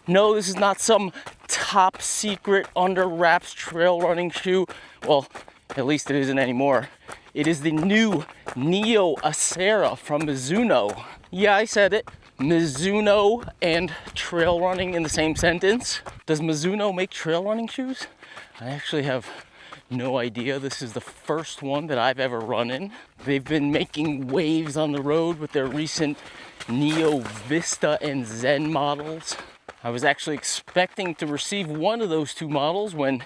No, this is not some top secret under wraps trail running shoe. Well, at least it isn't anymore. It is the new Neo Accera from Mizuno. Yeah, I said it. Mizuno and trail running in the same sentence. Does Mizuno make trail running shoes? I actually have no idea. This is the first one that I've ever run in. They've been making waves on the road with their recent Neo Vista and Zen models. I was actually expecting to receive one of those two models when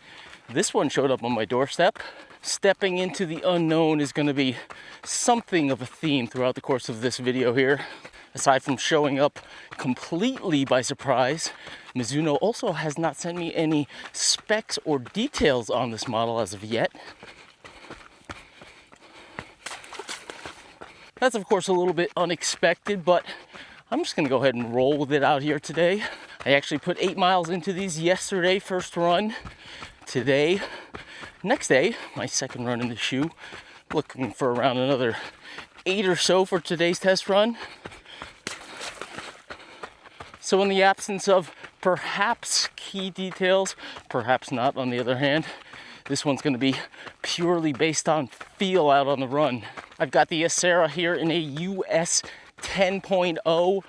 this one showed up on my doorstep. Stepping into the unknown is going to be something of a theme throughout the course of this video here. Aside from showing up completely by surprise, Mizuno also has not sent me any specs or details on this model as of yet. That's of course a little bit unexpected, but I'm just gonna go ahead and roll with it out here today. I actually put 8 miles into these yesterday, first run. Today, next day, my second run in the shoe. Looking for around another 8 or so for today's test run. So in the absence of perhaps key details, perhaps not on the other hand, this one's gonna be purely based on feel out on the run. I've got the Accera here in a US 10.0,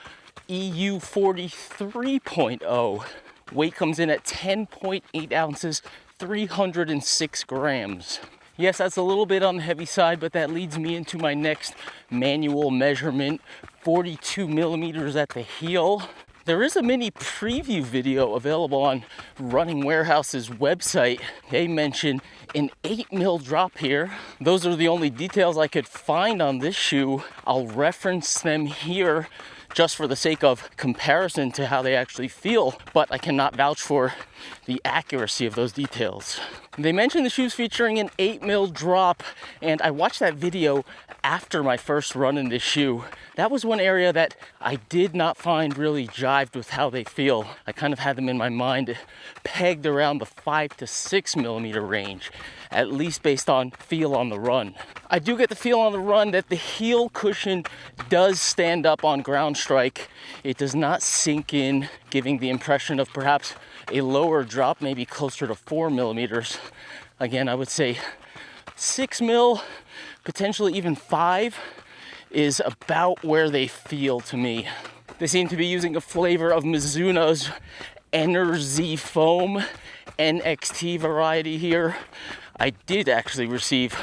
EU 43.0. Weight comes in at 10.8 ounces, 306 grams. Yes, that's a little bit on the heavy side, but that leads me into my next manual measurement, 42 millimeters at the heel. There is a mini preview video available on Running Warehouse's website. They mention an 8 mil drop here. Those are the only details I could find on this shoe. I'll reference them here just for the sake of comparison to how they actually feel, but I cannot vouch for the accuracy of those details. They mentioned the shoes featuring an 8 mil drop, and I watched that video after my first run in this shoe. That was one area that I did not find really jived with how they feel. I kind of had them in my mind pegged around the 5 to 6 millimeter range, at least based on feel on the run. I do get the feel on the run that the heel cushion does stand up on ground strike. It does not sink in, giving the impression of perhaps a lower drop, maybe closer to 4 millimeters. Again, I would say 6 mil, potentially even 5, is about where they feel to me. They seem to be using a flavor of Mizuno's Energy Foam NXT variety here. I did actually receive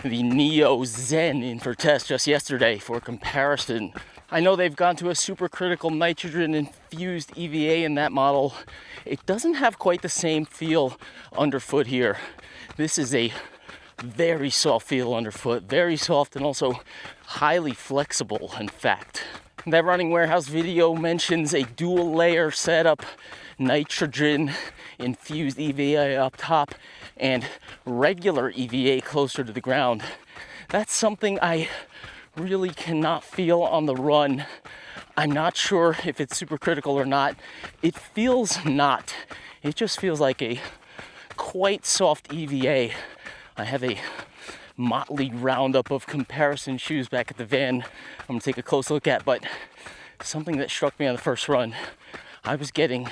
the Neo Zen in for test just yesterday for comparison. I know they've gone to a supercritical nitrogen infused EVA in that model. It doesn't have quite the same feel underfoot here. This is a very soft feel underfoot, very soft and also highly flexible, in fact. That Running Warehouse video mentions a dual layer setup, nitrogen infused EVA up top and regular EVA closer to the ground. That's something I really cannot feel on the run. I'm not sure if it's supercritical or not. It feels not. It just feels like a quite soft EVA. I have a motley roundup of comparison shoes back at the van I'm gonna take a close look at, but something that struck me on the first run, I was getting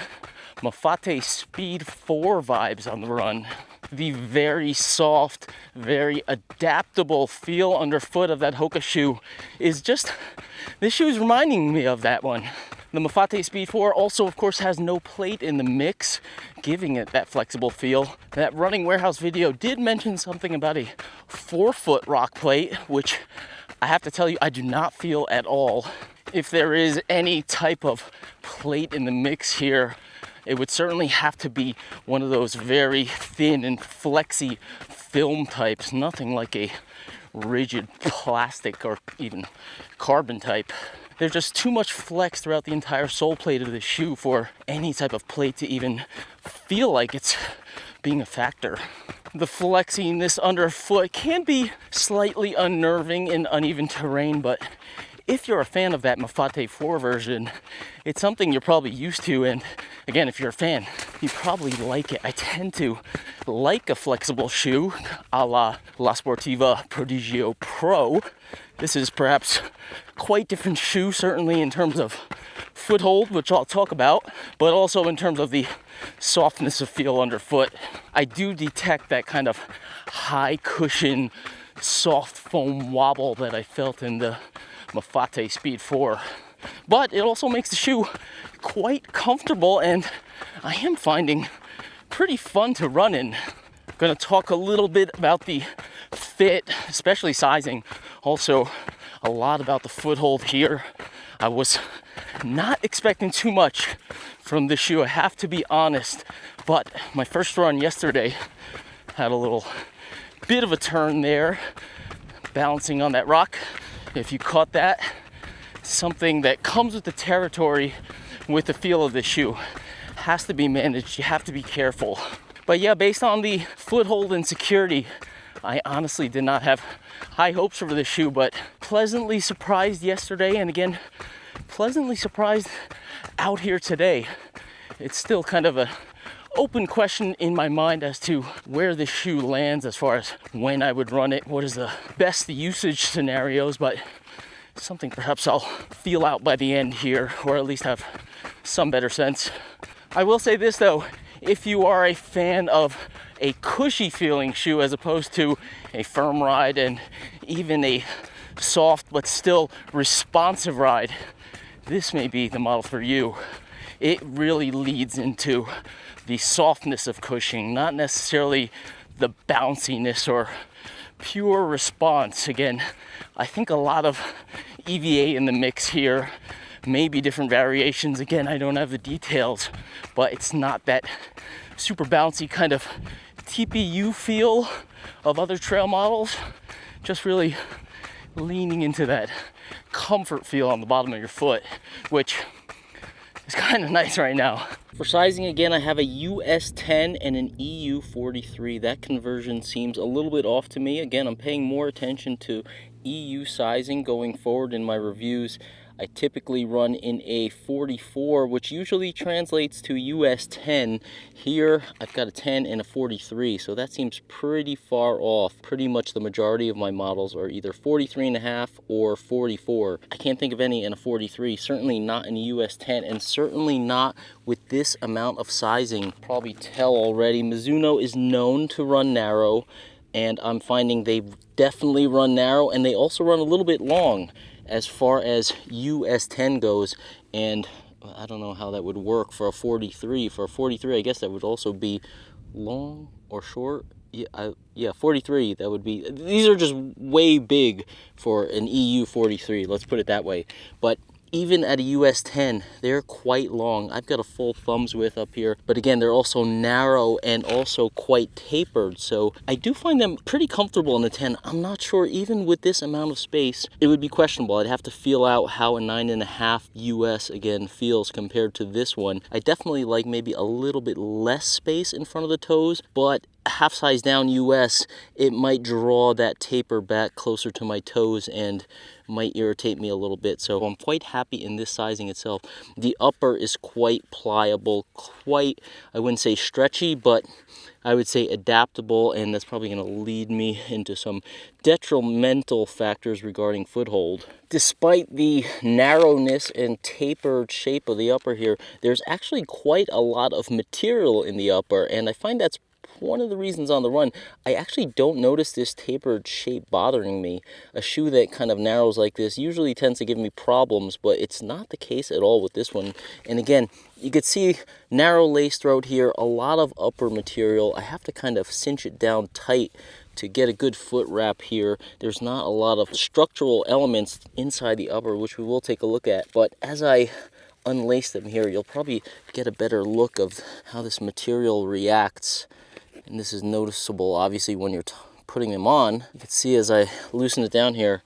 Mafate Speed 4 vibes on the run. The very soft, very adaptable feel underfoot of that Hoka shoe is just, this shoe is reminding me of that one. The Mafate Speed 4 also, of course, has no plate in the mix, giving it that flexible feel. That Running Warehouse video did mention something about a 4-foot rock plate, which I have to tell you, I do not feel at all. If there is any type of plate in the mix here, it would certainly have to be one of those very thin and flexy film types, nothing like a rigid plastic or even carbon type. There's just too much flex throughout the entire sole plate of the shoe for any type of plate to even feel like it's being a factor. The flexiness underfoot can be slightly unnerving in uneven terrain, but if you're a fan of that Mafate 4 version, it's something you're probably used to, and again, if you're a fan, you probably like it. I tend to like a flexible shoe, a la La Sportiva Prodigio Pro. This is perhaps quite different shoe, certainly in terms of foothold, which I'll talk about, but also in terms of the softness of feel underfoot. I do detect that kind of high cushion, soft foam wobble that I felt in the Mafate Speed 4. But it also makes the shoe quite comfortable, and I am finding pretty fun to run in. I'm gonna talk a little bit about the fit, especially sizing. Also, a lot about the foothold here. I was not expecting too much from this shoe, I have to be honest, but my first run yesterday had a little bit of a turn there, balancing on that rock. If you caught that, something that comes with the territory with the feel of the shoe. Has to be managed, you have to be careful. But yeah, based on the foothold and security, I honestly did not have high hopes for this shoe, but pleasantly surprised yesterday, and again, pleasantly surprised out here today. It's still kind of an open question in my mind as to where this shoe lands as far as when I would run it, what is the best usage scenarios, but something perhaps I'll feel out by the end here, or at least have some better sense. I will say this though, if you are a fan of a cushy feeling shoe as opposed to a firm ride and even a soft but still responsive ride, this may be the model for you. It really leads into the softness of cushioning, not necessarily the bounciness or pure response. Again, I think a lot of EVA in the mix here, maybe different variations. Again, I don't have the details, but it's not that super bouncy kind of TPU feel of other trail models, just really leaning into that comfort feel on the bottom of your foot, which is kind of nice right now. For sizing, again, I have a US 10 and an EU 43. That conversion seems a little bit off to me. Again, I'm paying more attention to EU sizing going forward in my reviews. I typically run in a 44, which usually translates to US 10. Here, I've got a 10 and a 43, so that seems pretty far off. Pretty much the majority of my models are either 43.5 or 44. I can't think of any in a 43, certainly not in a US 10, and certainly not with this amount of sizing. Probably tell already, Mizuno is known to run narrow, and I'm finding they definitely run narrow, and they also run a little bit long as far as US 10 goes, and I don't know how that would work for a 43. For a 43, I guess that would also be long or short. Yeah, 43, that would be, these are just way big for an EU 43, let's put it that way. But even at a US 10, they're quite long. I've got a full thumbs width up here, but again, they're also narrow and also quite tapered. So I do find them pretty comfortable in the 10. I'm not sure, even with this amount of space, it would be questionable. I'd have to feel out how a 9.5 US again feels compared to this one. I definitely like maybe a little bit less space in front of the toes, but half size down US, it might draw that taper back closer to my toes and might irritate me a little bit. So I'm quite happy in this sizing itself. The upper is quite pliable, quite, I wouldn't say stretchy, but I would say adaptable, and that's probably going to lead me into some detrimental factors regarding foothold. Despite the narrowness and tapered shape of the upper here, there's actually quite a lot of material in the upper, and I find that's one of the reasons on the run, I actually don't notice this tapered shape bothering me. A shoe that kind of narrows like this usually tends to give me problems, but it's not the case at all with this one. And again, you can see narrow lace throat here, a lot of upper material. I have to kind of cinch it down tight to get a good foot wrap here. There's not a lot of structural elements inside the upper, which we will take a look at. But as I unlace them here, you'll probably get a better look of how this material reacts. And this is noticeable, obviously, when you're putting them on. You can see as I loosen it down here,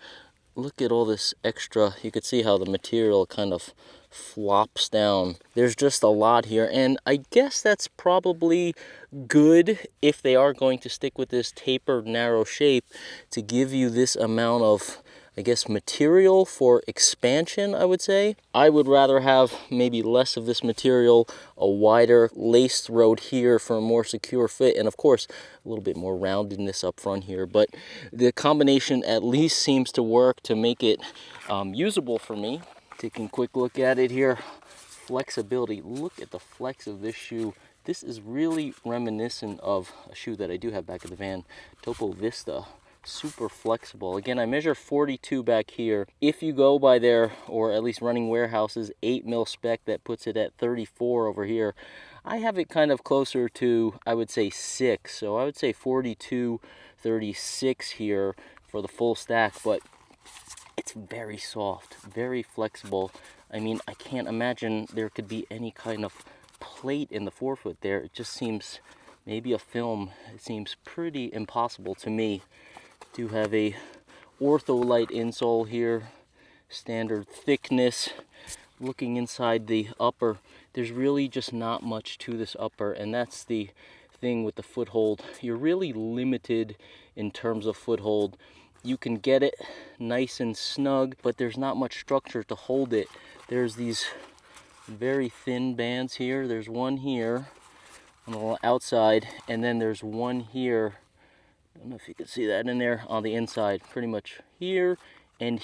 look at all this extra. You can see how the material kind of flops down. There's just a lot here, and I guess that's probably good if they are going to stick with this tapered, narrow shape to give you this amount of, I guess, material for expansion, I would say. I would rather have maybe less of this material, a wider lace throat here for a more secure fit, and of course, a little bit more roundedness up front here. But the combination at least seems to work to make it usable for me. Taking a quick look at it here. Flexibility, look at the flex of this shoe. This is really reminiscent of a shoe that I do have back in the van, Topo Vista. Super flexible. Again, I measure 42 back here. If you go by their, or at least Running Warehouse's 8mm spec that puts it at 34 over here, I have it kind of closer to, I would say 6. So I would say 42, 36 here for the full stack, but it's very soft, very flexible. I mean, I can't imagine there could be any kind of plate in the forefoot there. It just seems, maybe a film, it seems pretty impossible to me. Do have a Ortholite insole here, standard thickness. Looking inside the upper, there's really just not much to this upper, and that's the thing with the foothold. You're really limited in terms of foothold. You can get it nice and snug, but there's not much structure to hold it. There's these very thin bands here. There's one here on the outside, and then there's one here. I don't know if you can see that in there on the inside, pretty much here, and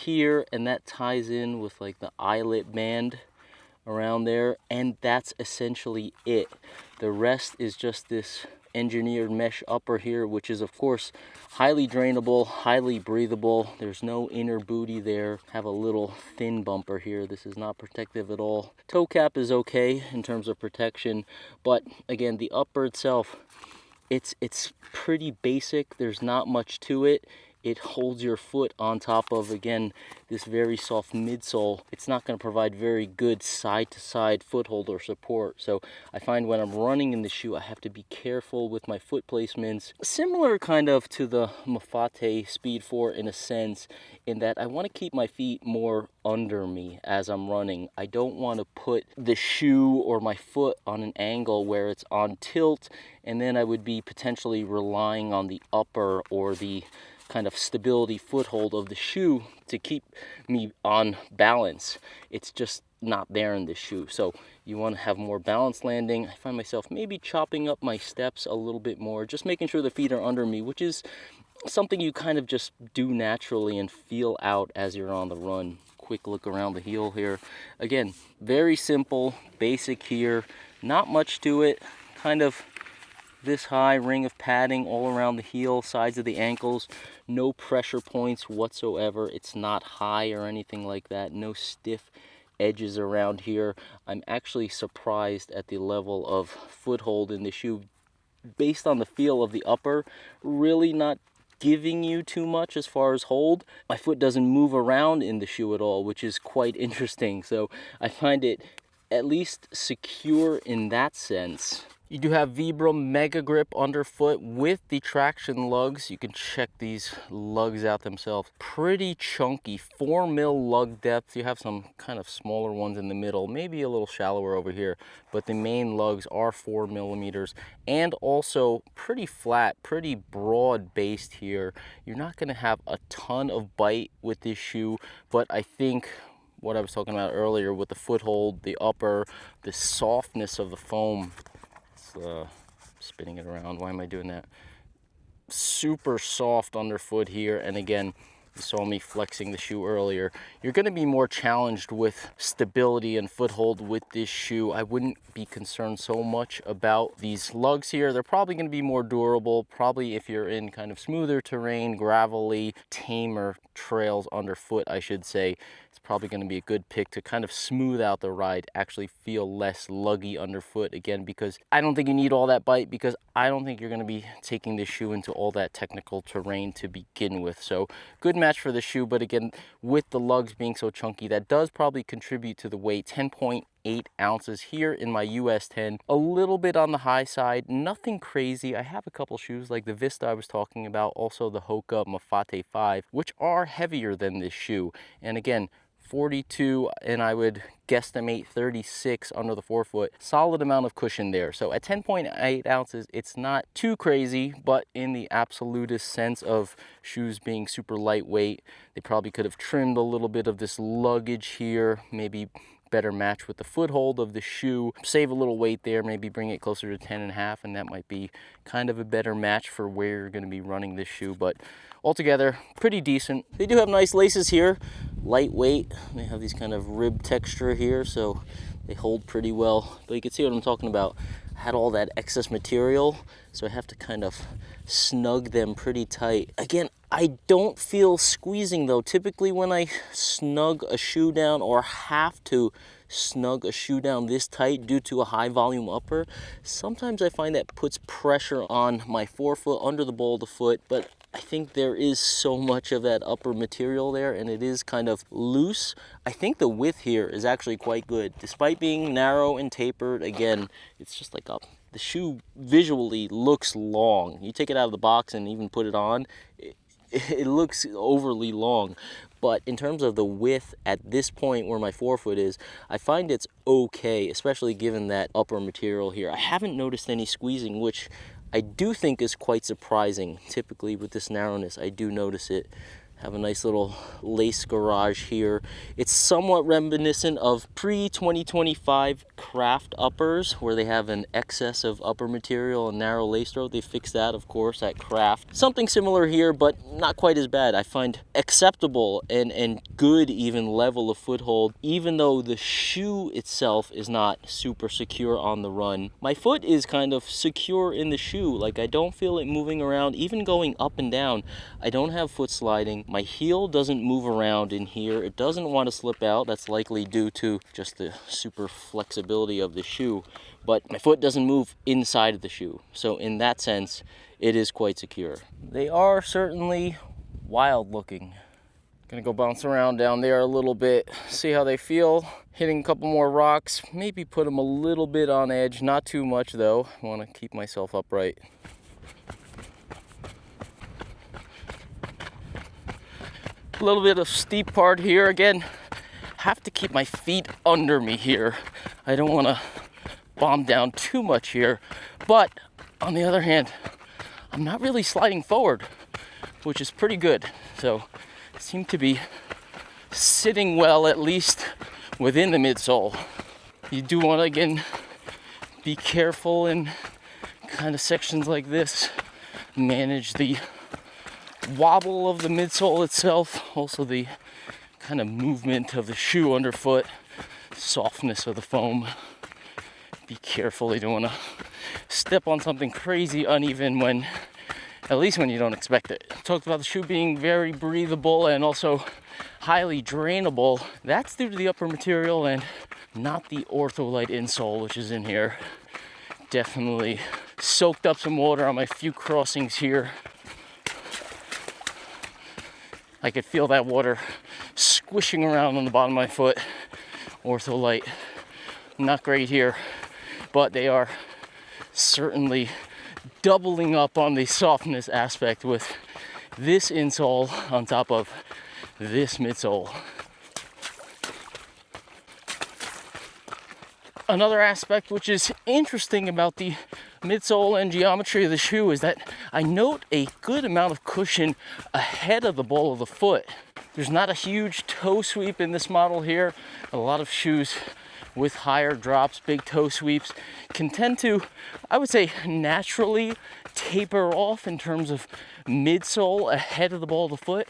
that ties in with like the eyelet band around there, and that's essentially it. The rest is just this engineered mesh upper here, which is of course highly drainable, highly breathable. There's no inner booty there. Have a little thin bumper here. This is not protective at all. Toe cap is okay in terms of protection, but again, the upper itself, it's pretty basic. There's not much to it. It holds your foot on top of, again, this very soft midsole. It's not going to provide very good side-to-side foothold or support. So I find when I'm running in the shoe, I have to be careful with my foot placements. Similar kind of to the Mafate Speed 4 in a sense, in that I want to keep my feet more under me as I'm running. I don't want to put the shoe or my foot on an angle where it's on tilt, and then I would be potentially relying on the upper or the kind of stability foothold of the shoe to keep me on balance. It's just not there in this shoe. So you want to have more balanced landing. I find myself maybe chopping up my steps a little bit more, just making sure the feet are under me, which is something you kind of just do naturally and feel out as you're on the run. Quick look around the heel here. Again, very simple, basic here, not much to it. Kind of this high ring of padding all around the heel, sides of the ankles, no pressure points whatsoever. It's not high or anything like that, no stiff edges around here. I'm actually surprised at the level of foothold in the shoe based on the feel of the upper, really not giving you too much as far as hold. My foot doesn't move around in the shoe at all, which is quite interesting. So I find it at least secure in that sense. You do have Vibram Mega Grip underfoot with the traction lugs. You can check these lugs out themselves. Pretty chunky, 4mm lug depth. You have some kind of smaller ones in the middle, maybe a little shallower over here, but the main lugs are 4mm, and also pretty flat, pretty broad based here. You're not gonna have a ton of bite with this shoe, but I think what I was talking about earlier with the foothold, the upper, the softness of the foam. Spinning it around. Why am I doing that? Super soft underfoot here, and again, you saw me flexing the shoe earlier. You're going to be more challenged with stability and foothold with this shoe. I wouldn't be concerned so much about these lugs here. They're probably going to be more durable. Probably if you're in kind of smoother terrain, gravelly, tamer trails underfoot, I should say, it's probably going to be a good pick to kind of smooth out the ride, actually feel less luggy underfoot, again, because I don't think you need all that bite, because I don't think you're going to be taking this shoe into all that technical terrain to begin with. So good match for the shoe, but again, with the lugs being so chunky, that does probably contribute to the weight. 10.8 ounces here in my US 10, a little bit on the high side, nothing crazy. I have a couple shoes like the Vista I was talking about, also the Hoka Mafate 5, which are heavier than this shoe, and again, 42, and I would guesstimate 36 under the forefoot. Solid amount of cushion there. So at 10.8 ounces, it's not too crazy, but in the absolutist sense of shoes being super lightweight, they probably could have trimmed a little bit of this luggage here, maybe better match with the foothold of the shoe, save a little weight there, maybe bring it closer to 10.5, and that might be kind of a better match for where you're going to be running this shoe. But altogether, pretty decent. They do have nice laces here. lightweight. They have these kind of rib texture here, so they hold pretty well. But you can see what I'm talking about. I had all that excess material, so I have to kind of snug them pretty tight. Again, I don't feel squeezing though. Typically when I snug a shoe down or have to snug a shoe down this tight due to a high volume upper, sometimes I find that puts pressure on my forefoot under the ball of the foot, but I think there is so much of that upper material there and it is kind of loose. I think the width here is actually quite good. Despite being narrow and tapered, again, it's just like the shoe visually looks long. You take it out of the box and even put it on, it looks overly long. But in terms of the width at this point where my forefoot is, I find it's okay, especially given that upper material here. I haven't noticed any squeezing, which I do think is quite surprising. Typically with this narrowness, I do notice it. Have a nice little lace garage here. It's somewhat reminiscent of pre-2025 craft uppers where they have an excess of upper material and narrow lace throat. They fixed that, of course, at craft. Something similar here, but not quite as bad. I find acceptable and good even level of foothold, even though the shoe itself is not super secure on the run. My foot is kind of secure in the shoe. Like, I don't feel it moving around, even going up and down. I don't have foot sliding. My heel doesn't move around in here. It doesn't want to slip out. That's likely due to just the super flexibility of the shoe. But my foot doesn't move inside of the shoe. So in that sense, it is quite secure. They are certainly wild looking. Gonna go bounce around down there a little bit, see how they feel. Hitting a couple more rocks, maybe put them a little bit on edge, not too much though. I want to keep myself upright. A little bit of steep part here. Again, have to keep my feet under me here. I don't want to bomb down too much here. But on the other hand, I'm not really sliding forward, which is pretty good. So seem to be sitting well, at least within the midsole. You do want to, again, be careful in kind of sections like this. Manage the wobble of the midsole itself, also the kind of movement of the shoe underfoot, softness of the foam. Be careful, you don't want to step on something crazy uneven when, at least when you don't expect it. Talked about the shoe being very breathable and also highly drainable. That's due to the upper material and not the Ortholite insole, which is in here. Definitely soaked up some water on my few crossings here. I could feel that water squishing around on the bottom of my foot. Ortholite, not great here, but they are certainly doubling up on the softness aspect with this insole on top of this midsole. Another aspect which is interesting about the midsole and geometry of the shoe is that I note a good amount of cushion ahead of the ball of the foot. There's not a huge toe sweep in this model here. A lot of shoes with higher drops, big toe sweeps, can tend to, I would say, naturally taper off in terms of midsole ahead of the ball of the foot.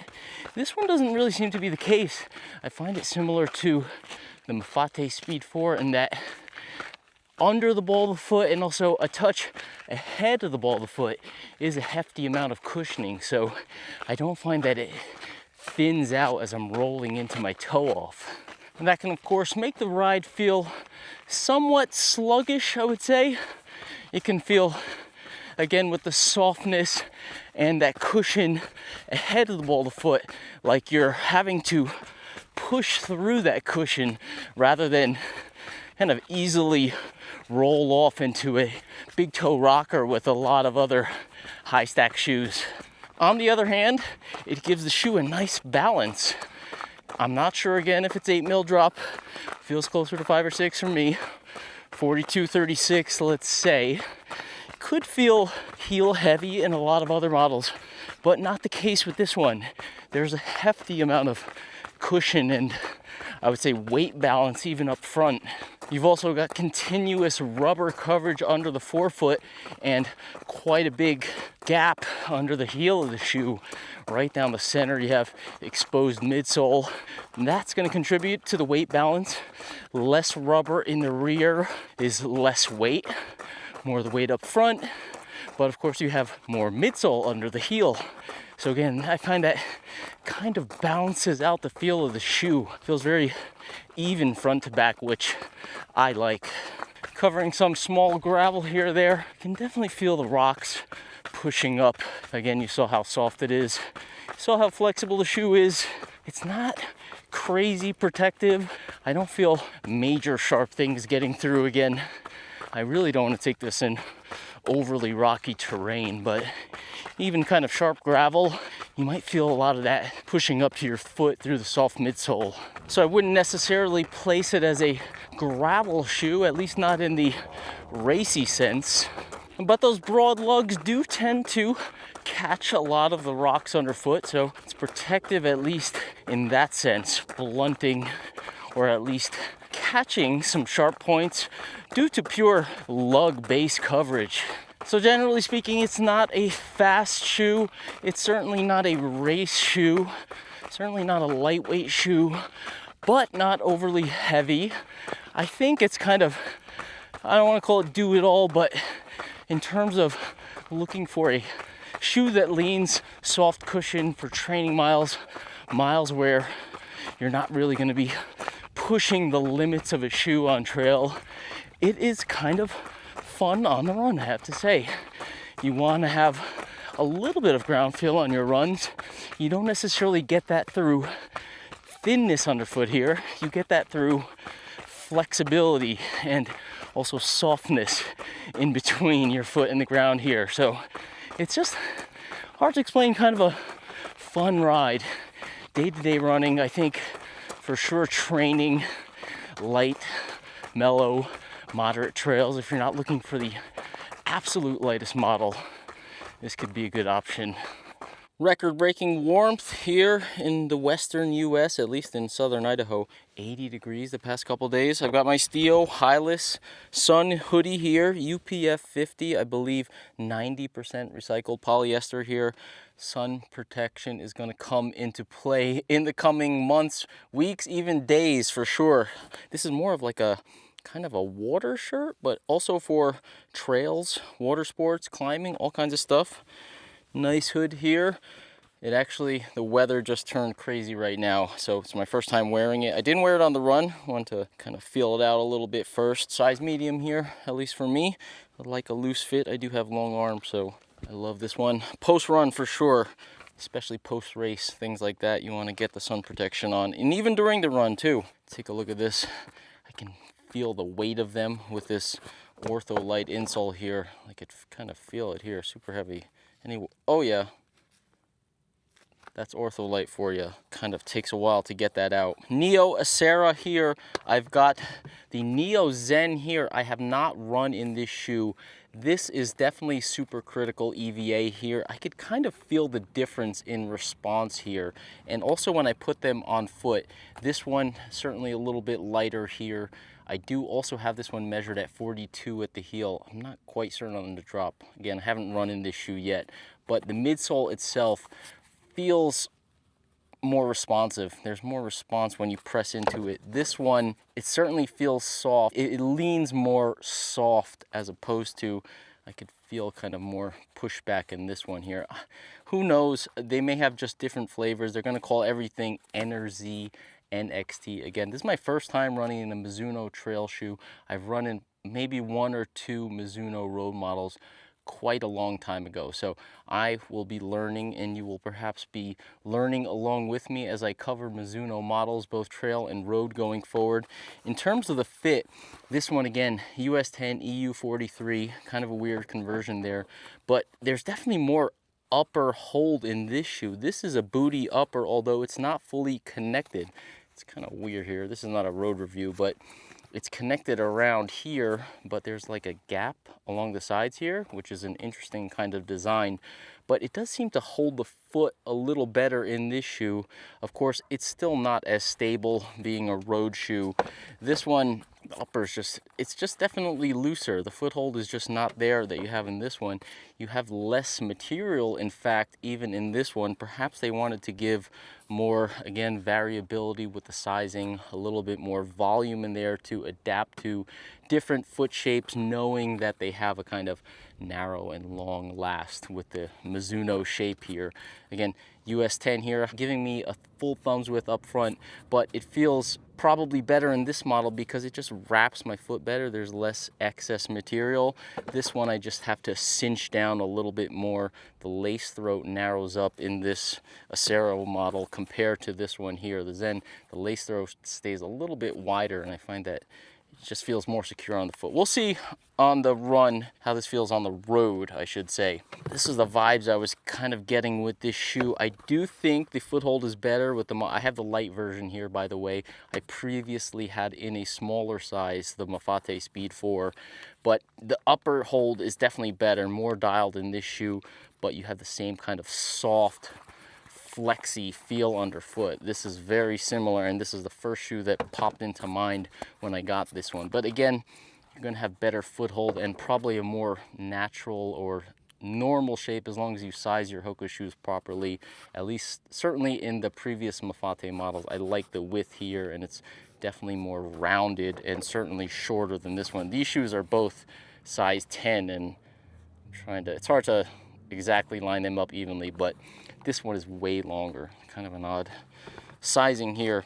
This one doesn't really seem to be the case. I find it similar to the Mafate Speed 4 in that under the ball of the foot and also a touch ahead of the ball of the foot is a hefty amount of cushioning. So I don't find that it thins out as I'm rolling into my toe off. And that can, of course, make the ride feel somewhat sluggish, I would say. It can feel, again, with the softness and that cushion ahead of the ball of the foot, like you're having to push through that cushion rather than kind of easily roll off into a big toe rocker with a lot of other high stack shoes. On the other hand, it gives the shoe a nice balance. I'm not sure, again, if it's 8 mil drop. Feels closer to 5 or 6 for me. 42, 36, let's say. Could feel heel heavy in a lot of other models, but not the case with this one. There's a hefty amount of cushion and I would say weight balance even up front. You've also got continuous rubber coverage under the forefoot and quite a big gap under the heel of the shoe. Right down the center, you have exposed midsole. And that's going to contribute to the weight balance. Less rubber in the rear is less weight, more of the weight up front. But of course, you have more midsole under the heel. So again, I find that kind of balances out the feel of the shoe. Feels very even front to back, which I like. Covering some small gravel here or there, you can definitely feel the rocks pushing up. Again, you saw how soft it is. You saw how flexible the shoe is. It's not crazy protective. I don't feel major sharp things getting through again. I really don't want to take this in overly rocky terrain, but even kind of sharp gravel, you might feel a lot of that pushing up to your foot through the soft midsole. So I wouldn't necessarily place it as a gravel shoe, at least not in the racy sense. But those broad lugs do tend to catch a lot of the rocks underfoot, so it's protective at least in that sense, blunting or at least catching some sharp points due to pure lug base coverage. So generally speaking, it's not a fast shoe. It's certainly not a race shoe. Certainly not a lightweight shoe, but not overly heavy. I think it's kind of, I don't want to call it do it all, but in terms of looking for a shoe that leans soft cushion for training miles where you're not really going to be pushing the limits of a shoe on trail, it is kind of fun on the run, I have to say. You want to have a little bit of ground feel on your runs. You don't necessarily get that through thinness underfoot here. You get that through flexibility and also softness in between your foot and the ground here. So it's just hard to explain, kind of a fun ride. Day-to-day running, I think for sure training light, mellow, moderate trails. If you're not looking for the absolute lightest model, this could be a good option. Record-breaking warmth here in the western US, at least in southern Idaho. 80 degrees the past couple days. I've got my Steel Highless Sun hoodie here, UPF 50, I believe 90% recycled polyester here. Sun protection is going to come into play in the coming months, weeks, even days for sure. This is more of like a kind of a water shirt, but also for trails, water sports, climbing, all kinds of stuff. Nice hood here. It actually, the weather just turned crazy right now, so it's my first time wearing it. I didn't wear it on the run. Wanted to kind of feel it out a little bit first. Size medium here, at least for me. I like a loose fit. I do have long arms, so I love this one. Post run for sure, especially post race, things like that. You want to get the sun protection on, and even during the run too. Take a look at this. I can feel the weight of them with this Ortho Light insole here. I could kind of feel it here, super heavy. Anyway, oh yeah, that's Ortho Light for you. Kind of takes a while to get that out. Neo Accera here. I've got the Neo Zen here. I have not run in this shoe. This is definitely super critical EVA here. I could kind of feel the difference in response here. And also when I put them on foot, this one certainly a little bit lighter here. I do also have this one measured at 42 at the heel. I'm not quite certain on the drop. Again, I haven't run in this shoe yet, but the midsole itself feels more responsive. There's more response when you press into it. This one, it certainly feels soft. It leans more soft as opposed to, I could feel kind of more pushback in this one here. Who knows? They may have just different flavors. They're going to call everything NRZ, NXT. Again, this is my first time running in a Mizuno trail shoe. I've run in maybe 1 or 2 Mizuno road models quite a long time ago. So I will be learning, and you will perhaps be learning along with me as I cover Mizuno models, both trail and road going forward. In terms of the fit, this one again, US 10, EU 43, kind of a weird conversion there, but there's definitely more upper hold in this shoe. This is a booty upper, although it's not fully connected. It's kind of weird here. This is not a road review, but it's connected around here, but there's like a gap along the sides here, which is an interesting kind of design. but it does seem to hold the foot a little better in this shoe. Of course, it's still not as stable being a road shoe. This one, the upper is just, it's just definitely looser. The foothold is just not there that you have in this one. You have less material, in fact, even in this one. Perhaps they wanted to give more, again, variability with the sizing, a little bit more volume in there to adapt to different foot shapes, knowing that they have a kind of narrow and long last with the Mizuno shape here. Again, US 10 here, giving me a full thumbs width up front, but it feels probably better in this model because it just wraps my foot better. There's less excess material. This one I just have to cinch down a little bit more. The lace throat narrows up in this Accera model compared to this one here, the Zen. The lace throat stays a little bit wider, and I find that it just feels more secure on the foot. We'll see on the run how this feels on the road, I should say. This is the vibes I was kind of getting with this shoe. I do think the foothold is better with the, I have the light version here, by the way. I previously had in a smaller size, the Mafate Speed 4, but the upper hold is definitely better, more dialed in this shoe, but you have the same kind of soft, flexy feel underfoot. This is very similar, and this is the first shoe that popped into mind when I got this one. But again, you're going to have better foothold and probably a more natural or normal shape as long as you size your Hoka shoes properly. At least certainly in the previous Mafate models, I like the width here, and it's definitely more rounded and certainly shorter than this one. These shoes are both size 10, and it's hard to exactly line them up evenly, but this one is way longer. Kind of an odd sizing here.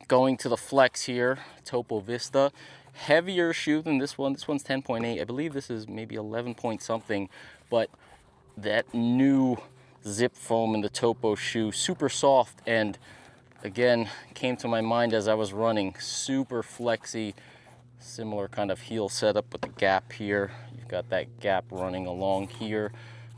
Going to the flex here, Topo Vista. Heavier shoe than this one. This one's 10.8. I believe this is maybe 11 point something, but that new zip foam in the Topo shoe, super soft, and again, came to my mind as I was running. Super flexy, similar kind of heel setup with the gap here. You've got that gap running along here.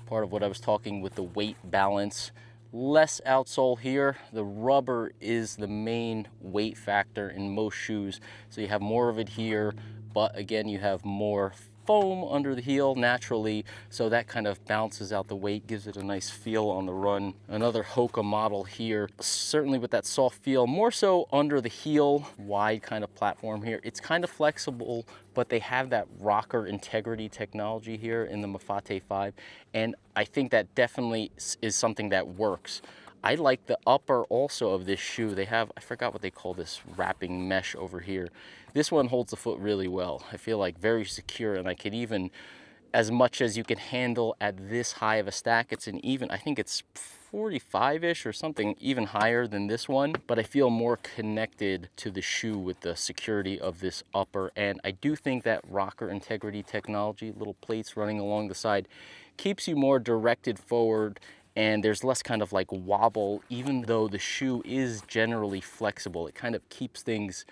Part of what I was talking with the weight balance. Less outsole here. The rubber is the main weight factor in most shoes, so you have more of it here, but again, you have more foam under the heel naturally, so that kind of balances out the weight, gives it a nice feel on the run. Another Hoka model here, certainly with that soft feel, more so under the heel, wide kind of platform here. It's kind of flexible, but they have that rocker integrity technology here in the Mafate 5, and I think that definitely is something that works. I like the upper also of this shoe. They have, I forgot what they call this wrapping mesh over here. This one holds the foot really well. I feel like very secure, and I could even, as much as you can handle at this high of a stack, it's an even, I think it's 45-ish or something even higher than this one, but I feel more connected to the shoe with the security of this upper. And I do think that rocker integrity technology, little plates running along the side, keeps you more directed forward, and there's less kind of like wobble. Even though the shoe is generally flexible, it kind of keeps things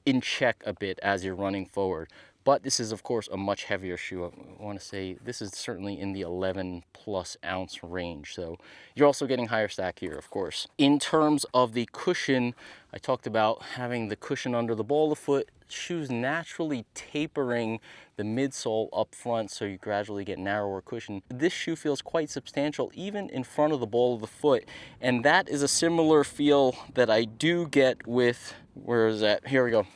in check a bit as you're running forward. But this is, of course, a much heavier shoe. I want to say this is certainly in the 11 plus ounce range. So you're also getting higher stack here, of course. In terms of the cushion, I talked about having the cushion under the ball of the foot, shoes naturally tapering the midsole up front, so you gradually get narrower cushion. This shoe feels quite substantial even in front of the ball of the foot, and that is a similar feel that I do get with, where is that? Here we go.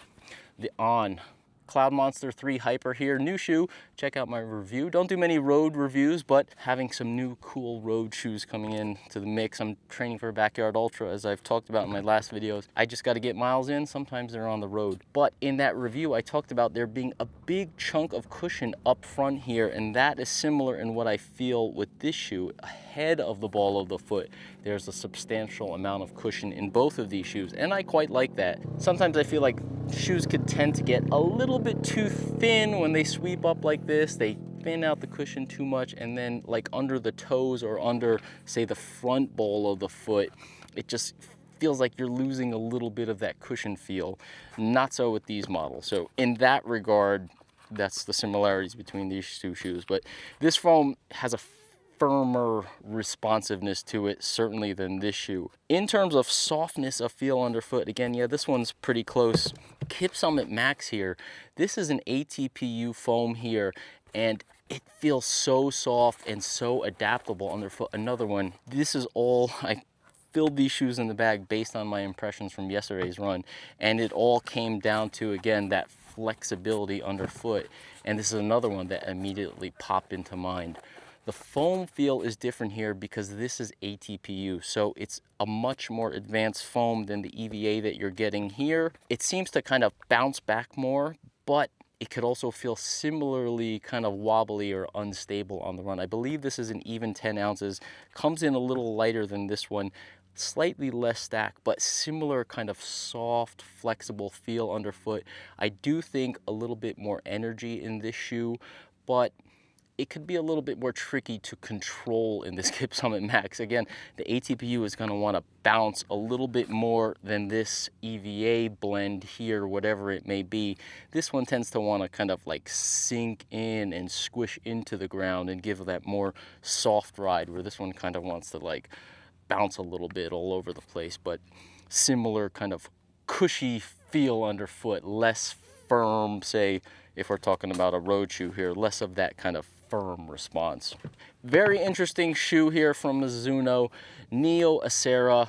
The On. Cloud Monster 3 Hyper here, new shoe. Check out my review. Don't do many road reviews, but having some new cool road shoes coming in to the mix. I'm training for a backyard ultra, as I've talked about in my last videos. I just got to get miles in. Sometimes they're on the road. But in that review, I talked about there being a big chunk of cushion up front here, and that is similar in what I feel with this shoe. Ahead of the ball of the foot, there's a substantial amount of cushion in both of these shoes, and I quite like that. Sometimes I feel like shoes could tend to get a little bit too thin when they sweep up like this. They thin out the cushion too much, and then like under the toes or under, say, the front ball of the foot, it just feels like you're losing a little bit of that cushion feel. Not so with these models. So in that regard, that's the similarities between these two shoes. But this foam has a firmer responsiveness to it, certainly, than this shoe. In terms of softness of feel underfoot, again, yeah, this one's pretty close. Kip Summit Max here, this is an ATPU foam here, and It feels so soft and so adaptable underfoot. Another one, this is all, I filled these shoes in the bag based on my impressions from yesterday's run, and it all came down to, again, that flexibility underfoot. And this is another one that immediately popped into mind. The foam feel is different here because this is ATPU, so it's a much more advanced foam than the EVA that you're getting here. It seems to kind of bounce back more, but it could also feel similarly kind of wobbly or unstable on the run. I believe this is an even 10 ounces, comes in a little lighter than this one, slightly less stack, but similar kind of soft, flexible feel underfoot. I do think a little bit more energy in this shoe, but it could be a little bit more tricky to control in this Kip Summit Max. Again, the ATPU is going to want to bounce a little bit more than this EVA blend here, whatever it may be. This one tends to want to kind of like sink in and squish into the ground and give that more soft ride, where this one kind of wants to like bounce a little bit all over the place, but similar kind of cushy feel underfoot, less firm, say, if we're talking about a road shoe here, less of that kind of firm response. Very interesting shoe here from Mizuno, Neo Accera.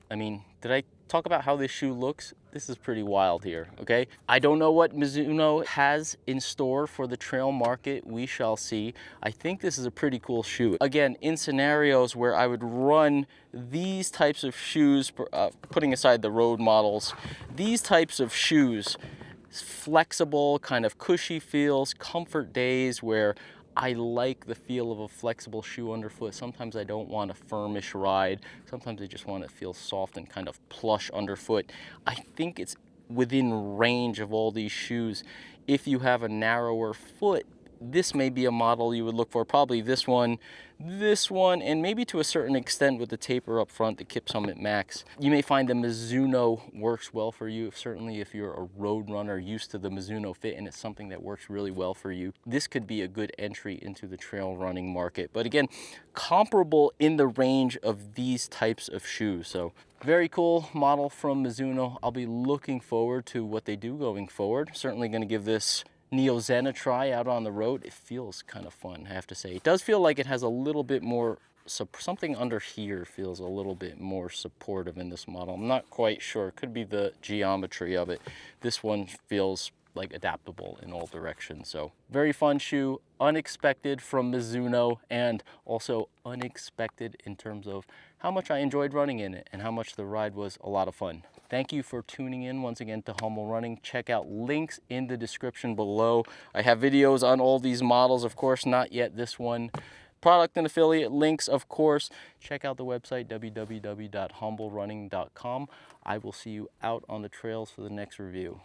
I mean, did I talk about how this shoe looks? This is pretty wild here, okay? I don't know what Mizuno has in store for the trail market. We shall see. I think this is a pretty cool shoe. Again, in scenarios where I would run these types of shoes, putting aside the road models, these types of shoes, flexible, kind of cushy feels, comfort days where I like the feel of a flexible shoe underfoot. Sometimes I don't want a firmish ride. Sometimes I just want to feel soft and kind of plush underfoot. I think it's within range of all these shoes. If you have a narrower foot, this may be a model you would look for. Probably this one, and maybe to a certain extent with the taper up front, the Kip Summit Max. You may find the Mizuno works well for you. Certainly if you're a road runner used to the Mizuno fit and it's something that works really well for you, this could be a good entry into the trail running market. But again, comparable in the range of these types of shoes. So very cool model from Mizuno. I'll be looking forward to what they do going forward. Certainly going to give this Neo Zen a try out on the road. It feels kind of fun, I have to say. It does feel like it has a little bit more, something under here feels a little bit more supportive in this model. I'm not quite sure. It could be the geometry of it. This one feels like adaptable in all directions. So very fun shoe, unexpected from Mizuno, and also unexpected in terms of how much I enjoyed running in it and how much the ride was a lot of fun. Thank you for tuning in once again to Humble Running. Check out links in the description below. I have videos on all these models, of course, not yet this one. Product and affiliate links, of course. Check out the website, www.humblerunning.com. I will see you out on the trails for the next review.